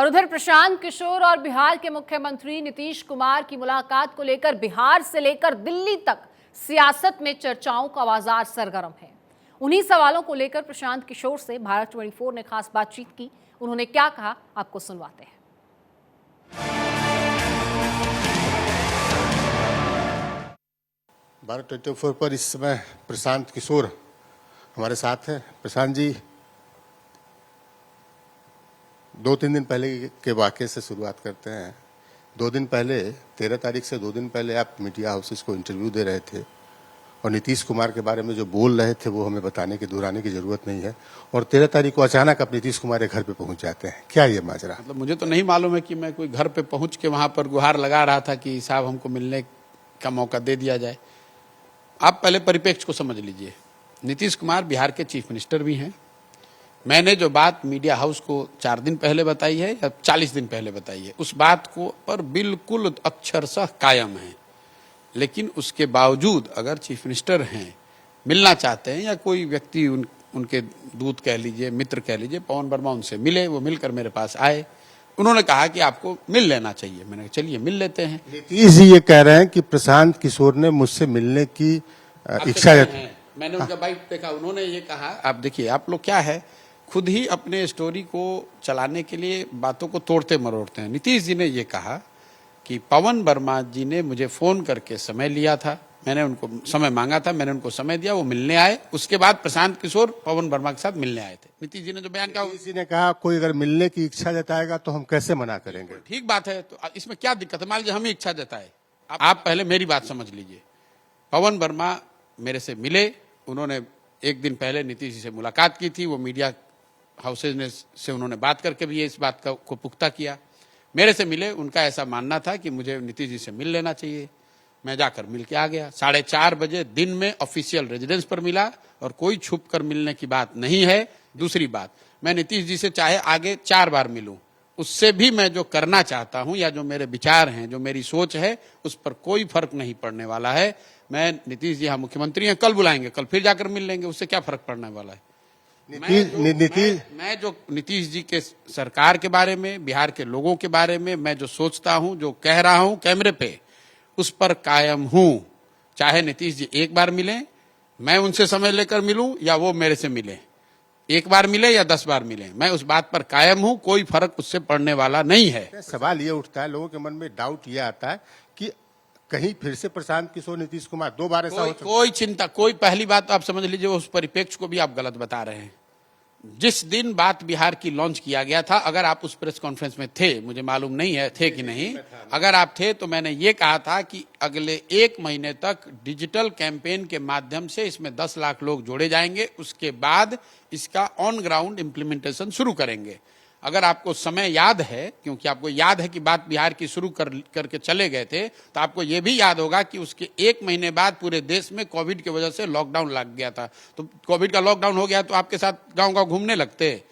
और उधर प्रशांत किशोर और बिहार के मुख्यमंत्री नीतीश कुमार की मुलाकात को लेकर बिहार से लेकर दिल्ली तक सियासत में चर्चाओं का बाजार सरगर्म है। उन्हीं सवालों को लेकर प्रशांत किशोर से भारत 24 ने खास बातचीत की। उन्होंने क्या कहा, आपको सुनवाते हैं। भारत 24 पर इस समय प्रशांत किशोर हमारे साथ हैं। प्रशांत जी, 2-3 दिन पहले के वाक़ये से शुरुआत करते हैं। 2 दिन पहले 13 तारीख से 2 दिन पहले आप मीडिया हाउसेस को इंटरव्यू दे रहे थे और नीतीश कुमार के बारे में जो बोल रहे थे वो हमें बताने की दोहराने की जरूरत नहीं है। और 13 तारीख को अचानक आप नीतीश कुमार के घर पे पहुंच जाते हैं, क्या ये माजरा? मतलब मुझे तो नहीं मालूम है कि मैं कोई घर पे पहुंच के वहां पर गुहार लगा रहा था कि साहब हमको मिलने का मौका दे दिया जाए। आप पहले परिप्रेक्ष्य को समझ लीजिए। नीतीश कुमार बिहार के चीफ मिनिस्टर भी हैं। मैंने जो बात मीडिया हाउस को 4 दिन पहले बताई है या 40 दिन पहले बताई है, उस बात को पर बिल्कुल अक्षरशः कायम है। लेकिन उसके बावजूद अगर चीफ मिनिस्टर हैं, मिलना चाहते हैं या कोई व्यक्ति उनके दूत कह लीजिए, मित्र कह लीजिए, पवन वर्मा उनसे मिले, वो मिलकर मेरे पास आए। उन्होंने कहा कि आपको मिल लेना चाहिए। मैंने कहा चलिए मिल लेते हैं। नीतीश जी ये कह रहे हैं कि प्रशांत किशोर ने मुझसे मिलने की इच्छा जताई। मैंने उनका बाइट देखा, उन्होंने ये कहा, आप देखिए आप लोग क्या है, खुद ही अपने स्टोरी को चलाने के लिए बातों को तोड़ते मरोड़ते हैं। नीतीश जी ने ये कहा कि पवन वर्मा जी ने मुझे फोन करके समय लिया था, मैंने उनको समय मांगा था, मैंने उनको समय दिया, वो मिलने आए। उसके बाद प्रशांत किशोर पवन वर्मा के साथ मिलने आए थे। नीतीश जी ने जो बयान कहा, नीतीश जी ने कहा कोई अगर मिलने की इच्छा जताएगा तो हम कैसे मना करेंगे। ठीक बात है, तो इसमें क्या दिक्कत है? मान लीजिए हम ही इच्छा जताए। आप पहले मेरी बात समझ लीजिए। पवन वर्मा मेरे से मिले, उन्होंने एक दिन पहले नीतीश जी से मुलाकात की थी। वो मीडिया हाउसेज से उन्होंने बात करके भी इस बात को पुख्ता किया। मेरे से मिले, उनका ऐसा मानना था कि मुझे नीतीश जी से मिल लेना चाहिए। मैं जाकर मिल के आ गया। 4:30 बजे दिन में ऑफिशियल रेजिडेंस पर मिला और कोई छुप कर मिलने की बात नहीं है। दूसरी बात, मैं नीतीश जी से चाहे आगे 4 बार मिलूं, उससे भी मैं जो करना चाहता हूं या जो मेरे विचार हैं, जो मेरी सोच है, उस पर कोई फर्क नहीं पड़ने वाला है। मैं नीतीश जी यहाँ मुख्यमंत्री हैं, कल बुलाएंगे, कल फिर जाकर मिल लेंगे, उससे क्या फर्क पड़ने वाला है। मैं जो नीतीश जी के सरकार के बारे में, बिहार के लोगों के बारे में मैं जो सोचता हूं, जो कह रहा हूं कैमरे पे, उस पर कायम हूं। चाहे नीतीश जी 1 बार मिले, मैं उनसे समय लेकर मिलूं या वो मेरे से मिले, 1 बार मिले या 10 बार मिले, मैं उस बात पर कायम हूं। कोई फर्क उससे पड़ने वाला नहीं है। सवाल ये उठता है, लोगों के मन में डाउट ये आता है कि कहीं फिर से प्रशांत किशोर नीतीश कुमार 2 बार ऐसा हो। कोई चिंता, कोई पहली बात तो आप समझ लीजिए, उस परिप्रेक्ष्य को भी आप गलत बता रहे हैं। जिस दिन बात बिहार की लॉन्च किया गया था, अगर आप उस प्रेस कॉन्फ्रेंस में थे, मुझे मालूम नहीं है थे कि नहीं, अगर आप थे तो मैंने ये कहा था कि अगले 1 महीने तक डिजिटल कैंपेन के माध्यम से इसमें 10 लाख लोग जोड़े जाएंगे। उसके बाद इसका ऑन ग्राउंड इम्प्लीमेंटेशन शुरू करेंगे। अगर आपको समय याद है, क्योंकि आपको याद है कि बात बिहार की शुरू करके चले गए थे, तो आपको यह भी याद होगा कि उसके 1 महीने बाद पूरे देश में कोविड की वजह से लॉकडाउन लग गया था। तो कोविड का लॉकडाउन हो गया तो आपके साथ गांव-गांव घूमने लगते।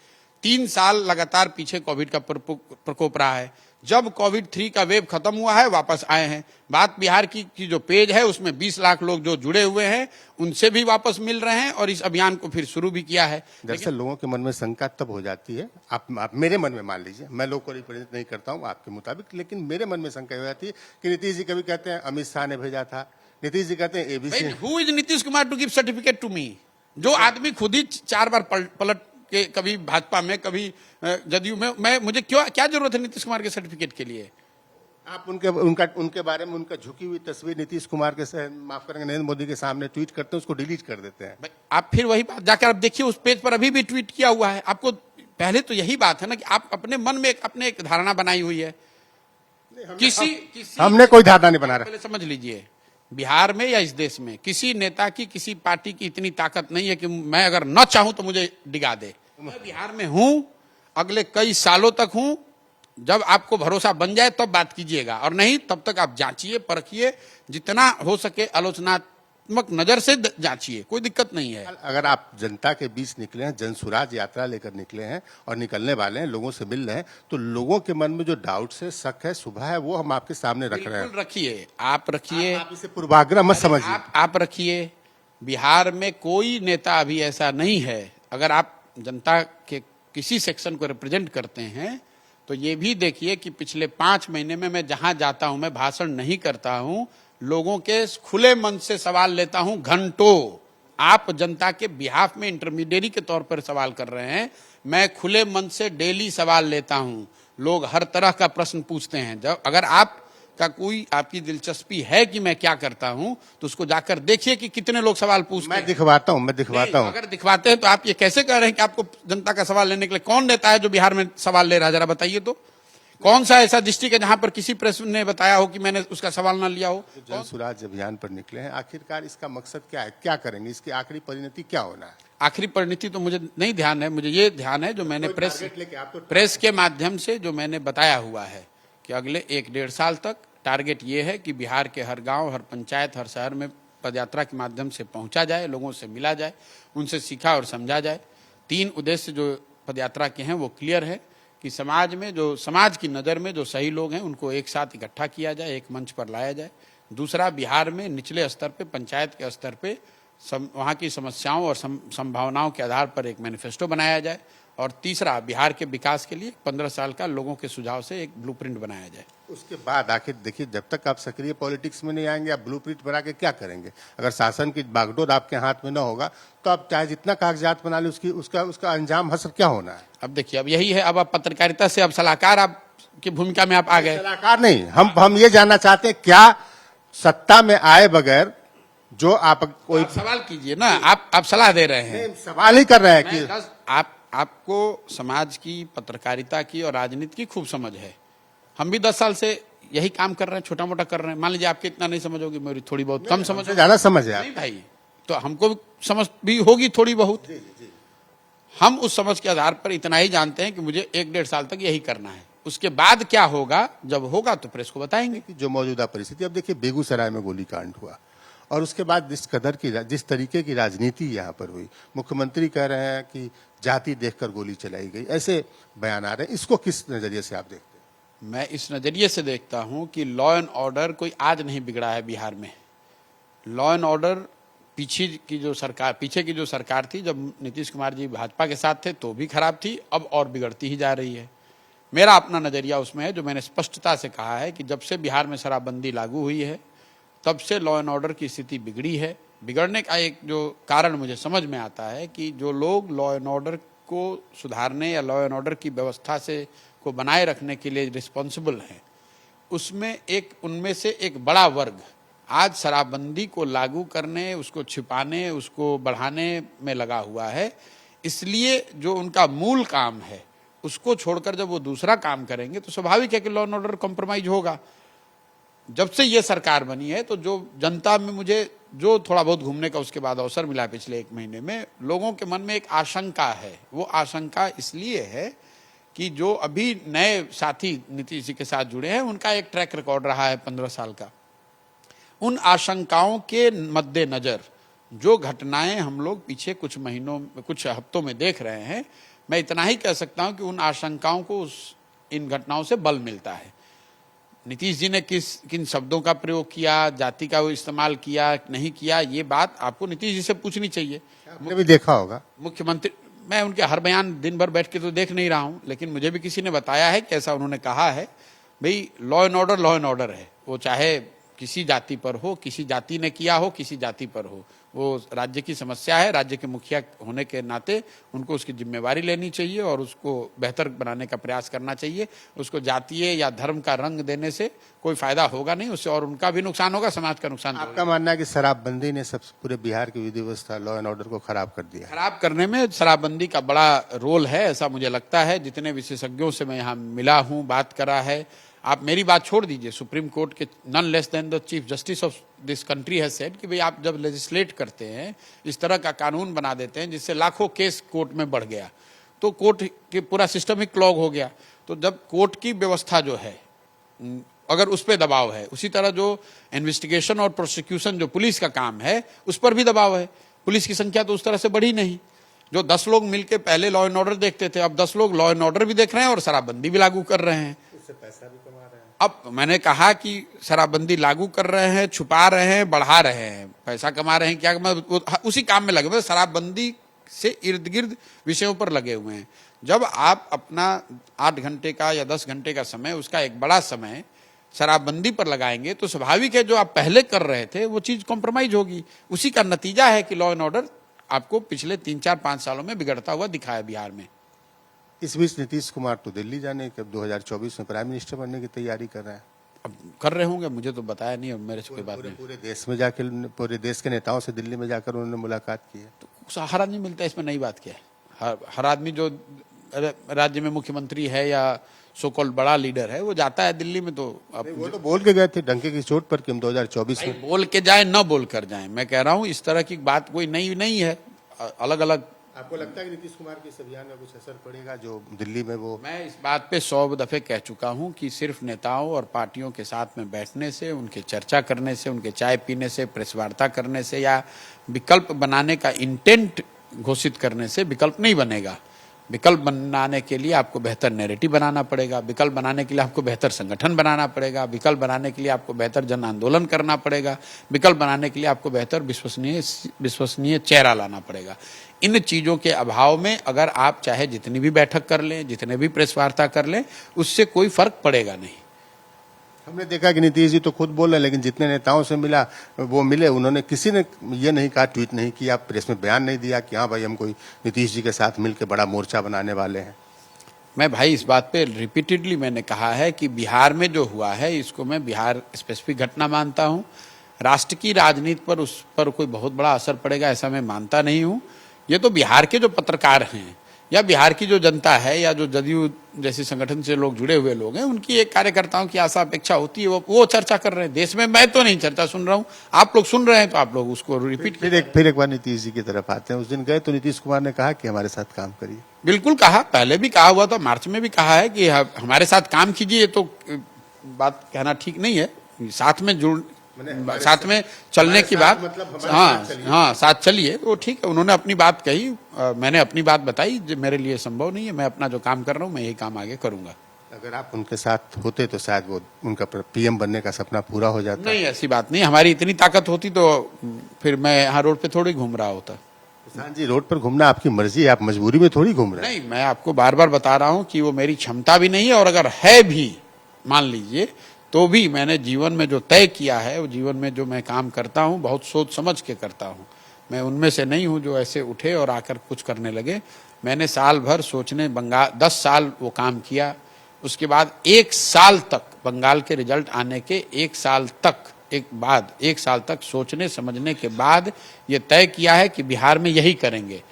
3 साल लगातार पीछे कोविड का प्रकोप रहा है। जब कोविड 3 का वेव खत्म हुआ है, वापस आए हैं। बात बिहार की जो पेज है, उसमें 20 लाख लोग जो जुड़े हुए हैं, उनसे भी वापस मिल रहे हैं और इस अभियान को फिर शुरू भी किया है। दरअसल लोगों के मन में शंका तब हो जाती है, आप मेरे मन में मान लीजिए, मैं लोग को रिप्रेजेंट नहीं करता हूं आपके मुताबिक, लेकिन मेरे मन में शंका हो जाती है कि नीतीश जी कभी कहते हैं अमित शाह ने भेजा था, नीतीश जी कहते हैं ABC. Who is Nitish Kumar to give certificate to me? जो आदमी खुद ही 4 बार पलट के, कभी भाजपा में, कभी जदयू में, मुझे क्या जरूरत है नीतीश कुमार के सर्टिफिकेट के लिए? आप उनके बारे में उनका झुकी हुई तस्वीर नीतीश कुमार के माफ करेंगे नरेंद्र मोदी के सामने ट्वीट करते हैं, उसको डिलीट कर देते हैं। आप फिर वही बात जाकर आप देखिए, उस पेज पर अभी भी ट्वीट किया हुआ है। आपको पहले तो यही बात है ना कि आप अपने मन में अपने एक धारणा बनाई हुई है। हमने कोई धारणा नहीं बना रहा। पहले समझ लीजिए, बिहार में या इस देश में किसी नेता की, किसी पार्टी की इतनी ताकत नहीं है कि मैं अगर न चाहूं तो मुझे डिगा दे। मैं बिहार में हूं, अगले कई सालों तक हूं। जब आपको भरोसा बन जाए तब बात कीजिएगा, और नहीं तब तक आप जांचिए, परखिए, जितना हो सके आलोचनात्मक नजर से जांचिए, कोई दिक्कत नहीं है। अगर आप जनता के बीच निकले हैं, जनसुराज यात्रा लेकर निकले हैं और निकलने वाले हैं, लोगों से मिल रहे हैं, तो लोगों के मन में जो डाउट है, शक है, शुभ है, वो हम आपके सामने रख रहे हैं। रखिए, आप रखिए, आप इसे पूर्वाग्रह मत समझिए। आप रखिए। बिहार में कोई नेता अभी ऐसा नहीं है, अगर आप जनता के किसी सेक्शन को रिप्रेजेंट करते हैं तो ये भी देखिए कि पिछले 5 महीने में मैं जहां जाता हूं, मैं भाषण नहीं करता हूं, लोगों के खुले मन से सवाल लेता हूं घंटों। आप जनता के बिहाफ में इंटरमीडिएरी के तौर पर सवाल कर रहे हैं, मैं खुले मन से डेली सवाल लेता हूं। लोग हर तरह का प्रश्न पूछते हैं। जब अगर आपका कोई आपकी दिलचस्पी है कि मैं क्या करता हूं, तो उसको जाकर देखिए कि कितने लोग सवाल पूछते हैं। मैं दिखवाता हूं। अगर दिखवाते हैं तो आप ये कैसे कह रहे हैं कि आपको जनता का सवाल लेने के लिए कौन नेता है जो बिहार में सवाल ले रहा है? जरा बताइए तो कौन सा ऐसा डिस्ट्रिक्ट है जहां पर किसी प्रेस ने बताया हो कि मैंने उसका सवाल ना लिया हो? जन सुराज अभियान पर निकले हैं, आखिरकार इसका मकसद क्या है, क्या करेंगे, इसकी आखिरी परिणति क्या होना है? आखिरी परिणति तो मुझे नहीं ध्यान है। मुझे ये ध्यान है जो मैंने प्रेस के माध्यम से जो मैंने बताया हुआ है कि अगले 1-1.5 साल तक टारगेट ये है कि बिहार के हर गांव, हर पंचायत, हर शहर में पदयात्रा के माध्यम से पहुंचा जाए, लोगों से मिला जाए, उनसे सीखा और समझा जाए। 3 उद्देश्य जो पदयात्रा के हैं वो क्लियर है कि समाज में जो समाज की नज़र में जो सही लोग हैं उनको एक साथ इकट्ठा किया जाए, एक मंच पर लाया जाए। दूसरा, बिहार में निचले स्तर पे, पंचायत के स्तर पे वहाँ की समस्याओं और संभावनाओं के आधार पर एक मैनिफेस्टो बनाया जाए। और तीसरा, बिहार के विकास के लिए 15 साल का लोगों के सुझाव से एक ब्लूप्रिंट बनाया जाए। उसके बाद आखिर देखिए, जब तक आप सक्रिय पॉलिटिक्स में नहीं आएंगे, आप ब्लूप्रिंट बना के क्या करेंगे? अगर शासन की बागडोर आपके हाथ में न होगा तो आप चाहे जितना कागजात बना ले, उसका अंजाम हसर क्या होना है? अब देखिए, अब यही है, अब आप पत्रकारिता से अब सलाहकार आप की भूमिका में आप आ गए। सलाहकार नहीं, हम ये जानना चाहते हैं, क्या सत्ता में आए बगैर जो आप कोई सवाल कीजिए ना, आप सलाह दे रहे हैं। सवाल ही कर रहे हैं कि आपको समाज की, पत्रकारिता की और राजनीति की खूब समझ है। हम भी 10 साल से यही काम कर रहे हैं, छोटा मोटा कर रहे हैं। मान लीजिए आपके इतना नहीं समझ होगी, मेरी थोड़ी बहुत कम समझ, ज्यादा समझ है नहीं भाई, तो हमको समझ भी होगी थोड़ी बहुत। हम उस समझ के आधार पर इतना ही जानते हैं कि मुझे 1-1.5 साल तक यही करना है। उसके बाद क्या होगा, जब होगा तो प्रेस को बताएंगे। जो मौजूदा परिस्थिति, अब देखिए बेगूसराय में गोलीकांड हुआ और उसके बाद जिस तरीके की राजनीति यहाँ पर हुई, मुख्यमंत्री कह रहे हैं कि जाति देखकर गोली चलाई गई, ऐसे बयान आ रहे हैं। इसको किस नजरिए से आप देखते हैं? मैं इस नजरिए से देखता हूं कि लॉ एंड ऑर्डर कोई आज नहीं बिगड़ा है बिहार में। लॉ एंड ऑर्डर पीछे की जो सरकार थी, जब नीतीश कुमार जी भाजपा के साथ थे तो भी खराब थी, अब और बिगड़ती ही जा रही है। मेरा अपना नजरिया उसमें है, जो मैंने स्पष्टता से कहा है कि जब से बिहार में शराबबंदी लागू हुई है तब से लॉ एंड ऑर्डर की स्थिति बिगड़ी है। बिगड़ने का एक जो कारण मुझे समझ में आता है कि जो लोग लॉ एंड ऑर्डर को सुधारने या लॉ एंड ऑर्डर की व्यवस्था से को बनाए रखने के लिए रिस्पॉन्सिबल हैं, उनमें से एक बड़ा वर्ग आज शराबबंदी को लागू करने, उसको छिपाने, उसको बढ़ाने में लगा हुआ है। इसलिए जो उनका मूल काम है उसको छोड़कर जब वो दूसरा काम करेंगे तो स्वाभाविक है कि लॉ एंड ऑर्डर कॉम्प्रोमाइज होगा। जब से ये सरकार बनी है तो जो जनता में मुझे जो थोड़ा बहुत घूमने का उसके बाद अवसर मिला पिछले 1 महीने में, लोगों के मन में एक आशंका है। वो आशंका इसलिए है कि जो अभी नए साथी नीतीश जी के साथ जुड़े हैं, उनका एक ट्रैक रिकॉर्ड रहा है 15 साल का। उन आशंकाओं के मद्देनजर जो घटनाएं हम लोग पीछे कुछ हफ्तों में देख रहे हैं, मैं इतना ही कह सकता हूं कि उन आशंकाओं को इन घटनाओं से बल मिलता है। नीतीश जी ने किन शब्दों का प्रयोग किया, जाति का वो इस्तेमाल किया नहीं किया, ये बात आपको नीतीश जी से पूछनी चाहिए। आपने भी देखा होगा मुख्यमंत्री, मैं उनके हर बयान दिन भर बैठ के तो देख नहीं रहा हूं, लेकिन मुझे भी किसी ने बताया है कि ऐसा उन्होंने कहा है। भाई लॉ एंड ऑर्डर है, वो चाहे किसी जाति पर हो, किसी जाति ने किया हो, किसी जाति पर हो, वो राज्य की समस्या है। राज्य के मुखिया होने के नाते उनको उसकी जिम्मेवारी लेनी चाहिए और उसको बेहतर बनाने का प्रयास करना चाहिए। उसको जातीय या धर्म का रंग देने से कोई फायदा होगा नहीं, उससे और उनका भी नुकसान होगा, समाज का नुकसान होगा। आपका मानना है कि शराबबंदी ने सब पूरे बिहार की विधि व्यवस्था, लॉ एंड ऑर्डर को खराब कर दिया? खराब करने में शराबबंदी का बड़ा रोल है, ऐसा मुझे लगता है। जितने विशेषज्ञों से मैं यहाँ मिला हूँ, बात करा है, आप मेरी बात छोड़ दीजिए, सुप्रीम कोर्ट के none less than the chief justice of this country has said कि भाई आप जब लेजिस्लेट करते हैं, इस तरह का कानून बना देते हैं जिससे लाखों केस कोर्ट में बढ़ गया, तो कोर्ट के पूरा सिस्टम ही क्लॉग हो गया। तो जब कोर्ट की व्यवस्था जो है, अगर उस पर दबाव है, उसी तरह जो इन्वेस्टिगेशन और प्रोसिक्यूशन जो पुलिस का काम है उस पर भी दबाव है। पुलिस की संख्या तो उस तरह से बढ़ी नहीं। जो 10 लोग मिलकर पहले लॉ एंड ऑर्डर देखते थे, अब 10 लोग लॉ एंड ऑर्डर भी देख रहे हैं और शराबबंदी भी लागू कर रहे हैं। पैसा भी कमा रहे हैं। अब मैंने कहा कि शराबबंदी लागू कर रहे हैं, छुपा रहे हैं, बढ़ा रहे हैं, पैसा कमा रहे हैं, क्या उसी काम में लगे हुए, शराबबंदी से इर्द गिर्द विषयों पर लगे हुए हैं। जब आप अपना 8 घंटे का या 10 घंटे का समय, उसका एक बड़ा समय शराबबंदी पर लगाएंगे तो स्वाभाविक है जो आप पहले कर रहे थे वो चीज कॉम्प्रोमाइज होगी। उसी का नतीजा है कि लॉ एंड ऑर्डर आपको पिछले 3-4-5 सालों में बिगड़ता हुआ दिखा है बिहार में। इस बीच नीतीश कुमार तो दिल्ली जाने के 2024 में प्राइम मिनिस्टर बनने की तैयारी कर रहे हैं। अब कर रहे होंगे, मुझे तो बताया नहीं और मेरे से कोई बात नहीं। पूरे देश में जाकर, पूरे देश के नेताओं से दिल्ली में जाकर उन्होंने मुलाकात की है। तो हर आदमी मिलता है, इसमें नई बात क्या है। हर आदमी जो राज्य में मुख्यमंत्री है या सो कॉल्ड बड़ा लीडर है वो जाता है दिल्ली में। तो वो तो बोल के गए थे डंके की चोट पर कि हम 2024 में बोल के जाए न बोल कर जाए, मैं कह रहा हूँ इस तरह की बात कोई नई नहीं है। अलग अलग आपको लगता है कि नीतीश कुमार के इस अभियान में कुछ असर पड़ेगा जो दिल्ली में वो? मैं इस बात पे 100 दफे कह चुका हूं कि सिर्फ नेताओं और पार्टियों के साथ में बैठने से, उनके चर्चा करने से, उनके चाय पीने से, प्रेस वार्ता करने से या विकल्प बनाने का इंटेंट घोषित करने से विकल्प नहीं बनेगा। विकल्प बनाने के लिए आपको बेहतर नैरेटिव बनाना पड़ेगा, विकल्प बनाने के लिए आपको बेहतर संगठन बनाना पड़ेगा, विकल्प बनाने के लिए आपको बेहतर जन आंदोलन करना पड़ेगा, विकल्प बनाने के लिए आपको बेहतर विश्वसनीय चेहरा लाना पड़ेगा। इन चीजों के अभाव में अगर आप चाहे जितनी भी बैठक कर लें, जितने भी प्रेस वार्ता कर लें, उससे कोई फर्क पड़ेगा नहीं। हमने देखा कि नीतीश जी तो खुद बोल रहे, लेकिन जितने नेताओं से मिले उन्होंने किसी ने ये नहीं कहा, ट्वीट नहीं किया, प्रेस में बयान नहीं दिया कि हाँ भाई हम कोई नीतीश जी के साथ मिलकर बड़ा मोर्चा बनाने वाले हैं। मैं भाई इस बात पे रिपीटेडली मैंने कहा है कि बिहार में जो हुआ है इसको मैं बिहार स्पेसिफिक घटना मानता हूँ। राष्ट्र की राजनीति पर उस पर कोई बहुत बड़ा असर पड़ेगा ऐसा मैं मानता नहीं हूँ। ये तो बिहार के जो पत्रकार हैं या बिहार की जो जनता है या जो जदयू जैसे संगठन से लोग जुड़े हुए लोग हैं, उनकी एक कार्यकर्ताओं की आशा अपेक्षा होती है, वो चर्चा कर रहे हैं। देश में मैं तो नहीं चर्चा सुन रहा हूँ, आप लोग सुन रहे हैं तो आप लोग उसको रिपीट। फिर एक बार नीतीश जी की तरफ आते हैं। उस दिन गए तो नीतीश कुमार ने कहा कि हमारे साथ काम करिए। बिल्कुल कहा, पहले भी कहा हुआ था, मार्च में भी कहा है कि हमारे साथ काम कीजिए। तो बात कहना ठीक नहीं है, साथ में चलने की बात, मतलब हाँ साथ चलिए तो ठीक है। उन्होंने अपनी बात कही, मैंने अपनी बात बताई, जो मेरे लिए संभव नहीं है। मैं अपना जो काम कर रहा हूँ मैं यही काम आगे करूंगा। अगर आप उनके साथ होते तो शायद वो उनका पीएम बनने का सपना पूरा हो जाता। नहीं, ऐसी बात नहीं। हमारी इतनी ताकत होती तो फिर मैं यहाँ रोड पे थोड़ी घूम रहा होता। किसान जी, रोड पर घूमना आपकी मर्जी है, आप मजबूरी में थोड़ी घूम रहे हैं। नहीं, मैं आपको बार बार बता रहा हूँ कि वो मेरी क्षमता भी नहीं है, और अगर है भी मान लीजिए तो भी मैंने जीवन में जो तय किया है, वो जीवन में जो मैं काम करता हूँ बहुत सोच समझ के करता हूँ। मैं उनमें से नहीं हूँ जो ऐसे उठे और आकर कुछ करने लगे। मैंने साल भर सोचने, 10 साल वो काम किया, उसके बाद 1 साल तक बंगाल के रिजल्ट आने के 1 साल तक सोचने समझने के बाद ये तय किया है कि बिहार में यही करेंगे।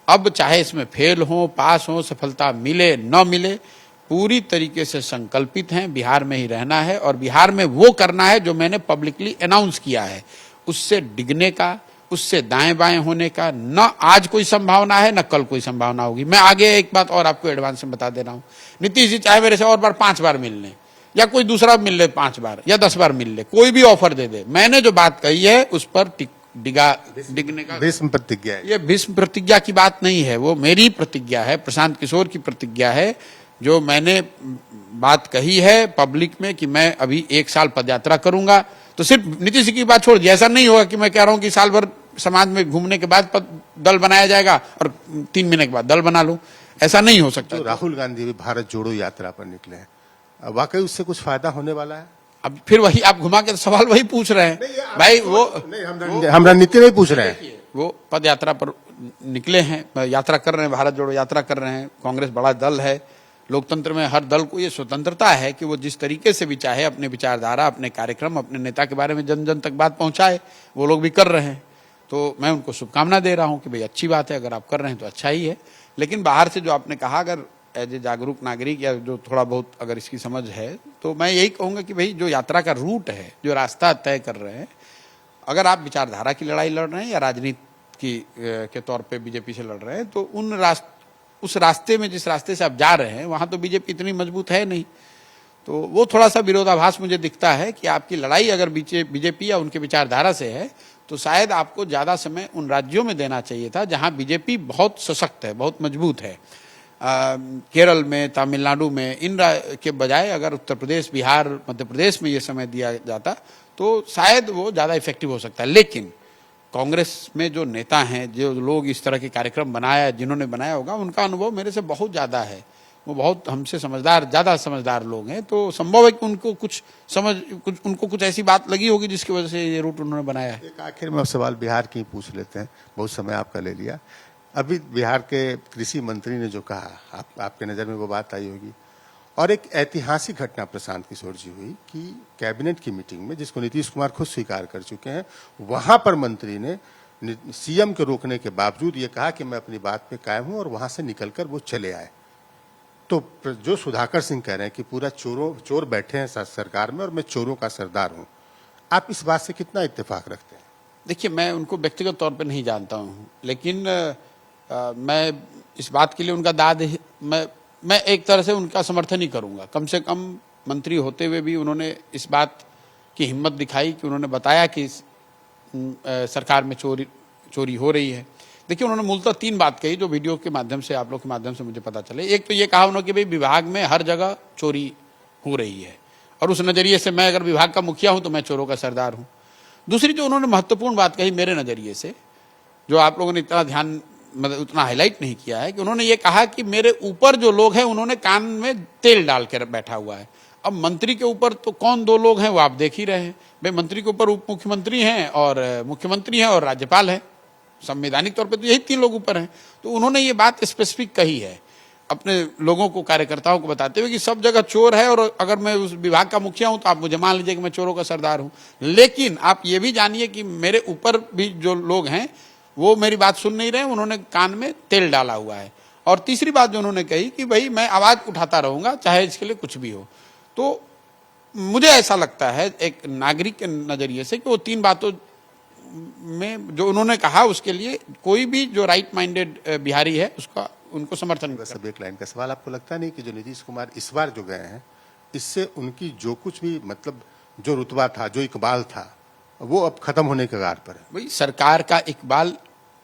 अब चाहे इसमें फेल हो, पास हो, सफलता मिले न मिले, पूरी तरीके से संकल्पित हैं, बिहार में ही रहना है और बिहार में वो करना है जो मैंने पब्लिकली अनाउंस किया है। उससे डिगने का, उससे दाएं बाएं होने का न आज कोई संभावना है न कल कोई संभावना होगी। मैं आगे एक बात और आपको एडवांस में बता दे रहा हूं, नीतीश जी चाहे मेरे से और बार 5 बार मिल लें या कोई दूसरा मिल ले 5 बार या 10 बार मिल ले, कोई भी ऑफर दे दे, मैंने जो बात कही है उस पर डिगने का भीष्म प्रतिज्ञा है। ये भीष्म प्रतिज्ञा की बात नहीं है, वो मेरी प्रतिज्ञा है, प्रशांत किशोर की प्रतिज्ञा है। जो मैंने बात कही है पब्लिक में कि मैं अभी 1 साल पदयात्रा करूंगा, तो सिर्फ नीतीश जी की बात छोड़ दिए। ऐसा नहीं होगा कि मैं कह रहा हूं कि साल भर समाज में घूमने के बाद दल बनाया जाएगा और 3 महीने के बाद दल बना लूं, ऐसा नहीं हो सकता। तो राहुल गांधी भी भारत जोड़ो यात्रा पर निकले हैं, वाकई उससे कुछ फायदा होने वाला है? अब फिर वही आप घुमा के सवाल वही पूछ रहे हैं भाई। हम रणनीति नहीं पूछ रहे हैं। वो पद यात्रा पर निकले हैं, यात्रा कर रहे हैं, भारत जोड़ो यात्रा कर रहे हैं। कांग्रेस बड़ा दल है, लोकतंत्र में हर दल को ये स्वतंत्रता है कि वो जिस तरीके से भी चाहे अपने विचारधारा, अपने कार्यक्रम, अपने नेता के बारे में जन जन तक बात पहुंचाए। वो लोग भी कर रहे हैं, तो मैं उनको शुभकामना दे रहा हूं कि भाई अच्छी बात है, अगर आप कर रहे हैं तो अच्छा ही है। लेकिन बाहर से जो आपने कहा, अगर एज ए जागरूक नागरिक या जो थोड़ा बहुत अगर इसकी समझ है, तो मैं यही कहूंगा कि भाई जो यात्रा का रूट है, जो रास्ता तय कर रहे हैं, अगर आप विचारधारा की लड़ाई लड़ रहे हैं या राजनीति के तौर पे बीजेपी से लड़ रहे हैं, तो उस रास्ते में, जिस रास्ते से आप जा रहे हैं, वहां तो बीजेपी इतनी मजबूत है नहीं। तो वो थोड़ा सा विरोधाभास मुझे दिखता है कि आपकी लड़ाई अगर बीजेपी या उनके विचारधारा से है, तो शायद आपको ज्यादा समय उन राज्यों में देना चाहिए था जहां बीजेपी बहुत सशक्त है, बहुत मजबूत है। केरल में, तमिलनाडु में, इन के बजाय अगर उत्तर प्रदेश, बिहार, मध्य प्रदेश में ये समय दिया जाता तो शायद वो ज्यादा इफेक्टिव हो सकता है। लेकिन कांग्रेस में जो नेता हैं, जो लोग इस तरह के कार्यक्रम बनाया, जिन्होंने बनाया होगा, उनका अनुभव मेरे से बहुत ज़्यादा है। वो बहुत हमसे समझदार, ज़्यादा समझदार लोग हैं। तो संभव है कि उनको कुछ ऐसी बात लगी होगी जिसकी वजह से ये रूट उन्होंने बनाया है। एक आखिर में अब सवाल बिहार की पूछ लेते हैं, बहुत समय आपका ले लिया। अभी बिहार के कृषि मंत्री ने जो कहा, आपके नज़र में वो बात आई होगी, और एक ऐतिहासिक घटना प्रशांत किशोर जी हुई कि कैबिनेट की मीटिंग में, जिसको नीतीश कुमार खुद स्वीकार कर चुके हैं, वहां पर मंत्री ने सीएम के रोकने के बावजूद ये कहा कि मैं अपनी बात पे कायम हूं, और वहां से निकलकर वो चले आए। तो जो सुधाकर सिंह कह रहे हैं कि पूरा चोर बैठे हैं सरकार में और मैं चोरों का सरदार हूं, आप इस बात से कितना इत्तेफाक रखते हैं? देखिए, मैं उनको व्यक्तिगत तौर पर नहीं जानता हूं, लेकिन मैं इस बात के लिए उनका मैं एक तरह से उनका समर्थन ही करूंगा। कम से कम मंत्री होते हुए भी उन्होंने इस बात की हिम्मत दिखाई कि उन्होंने बताया कि सरकार में चोरी हो रही है। देखिए, उन्होंने मूलतः 3 बात कही जो वीडियो के माध्यम से, आप लोग के माध्यम से मुझे पता चले। एक तो ये कहा उन्होंने कि भाई विभाग में हर जगह चोरी हो रही है, और उस नजरिए से मैं अगर विभाग का मुखिया हूं तो मैं चोरों का सरदार हूं। दूसरी जो उन्होंने महत्वपूर्ण बात कही मेरे नजरिए से, जो आप लोगों ने इतना ध्यान, मतलब उतना हाईलाइट नहीं किया है, कि उन्होंने ये कहा कि मेरे ऊपर जो लोग हैं उन्होंने कान में तेल डाल के बैठा हुआ है। अब मंत्री के ऊपर तो कौन 2 लोग हैं वो आप देख ही रहे हैं। भाई, मंत्री के ऊपर उप मुख्यमंत्री हैं और मुख्यमंत्री हैं और राज्यपाल है। संवैधानिक तौर पे तो यही 3 लोग ऊपर हैं। तो उन्होंने ये बात स्पेसिफिक कही है अपने लोगों को, कार्यकर्ताओं को बताते हुए कि सब जगह चोर है, और अगर मैं उस विभाग का मुखिया हूं तो आप मुझे मान लीजिए कि मैं चोरों का सरदार हूं। लेकिन आप ये भी जानिए कि मेरे ऊपर भी जो लोग हैं वो मेरी बात सुन नहीं रहे, उन्होंने कान में तेल डाला हुआ है। और तीसरी बात जो उन्होंने कही कि भाई मैं आवाज उठाता रहूंगा चाहे इसके लिए कुछ भी हो। तो मुझे ऐसा लगता है एक नागरिक के नजरिए से कि वो 3 बातों में जो उन्होंने कहा उसके लिए कोई भी जो राइट माइंडेड बिहारी है उसका उनको समर्थन। सब एक लाइन का सवाल, आपको लगता नहीं कि जो नीतीश कुमार इस बार जो गए हैं, इससे उनकी जो कुछ भी, मतलब जो रुतबा था, जो इकबाल था, वो अब खत्म होने के कगार पर है? भाई, सरकार का इकबाल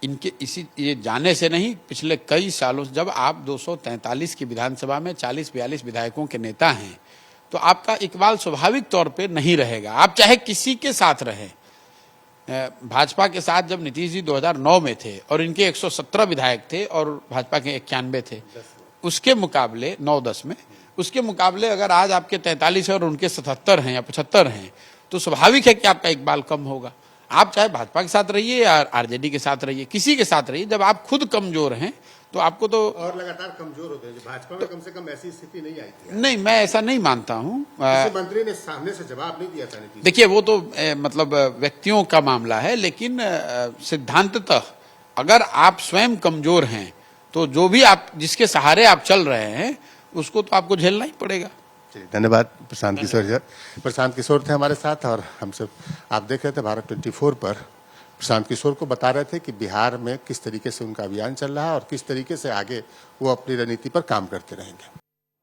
इनके ये जाने से नहीं, पिछले कई सालों से, जब आप 243 की विधानसभा में 40-42 विधायकों के नेता हैं तो आपका इकबाल स्वाभाविक तौर पे नहीं रहेगा, आप चाहे किसी के साथ रहें। भाजपा के साथ जब नीतीश जी 2009 में थे और इनके 117 विधायक थे और भाजपा के 91 थे, उसके मुकाबले 9-10 में, उसके मुकाबले अगर आज आपके 43 है और उनके 77 हैं या 75 हैं, तो स्वाभाविक है कि आपका इकबाल कम होगा। आप चाहे भाजपा के साथ रहिए या आरजेडी के साथ रहिए, किसी के साथ रहिए, जब आप खुद कमजोर हैं तो आपको तो और लगातार कमजोर होते हैं। भाजपा में कम से कम ऐसी स्थिति नहीं आई थी। नहीं, मैं ऐसा नहीं मानता हूं। मंत्री ने सामने से जवाब नहीं दिया था नीतीश। देखिए, वो तो मतलब व्यक्तियों का मामला है, लेकिन सिद्धांततः अगर आप स्वयं कमजोर हैं तो जो भी आप, जिसके सहारे आप चल रहे हैं, उसको तो आपको झेलना ही पड़ेगा। धन्यवाद प्रशांत किशोर जी। प्रशांत किशोर थे हमारे साथ, और हम सब आप देख रहे थे भारत 24 पर। प्रशांत किशोर को बता रहे थे कि बिहार में किस तरीके से उनका अभियान चल रहा है और किस तरीके से आगे वो अपनी रणनीति पर काम करते रहेंगे।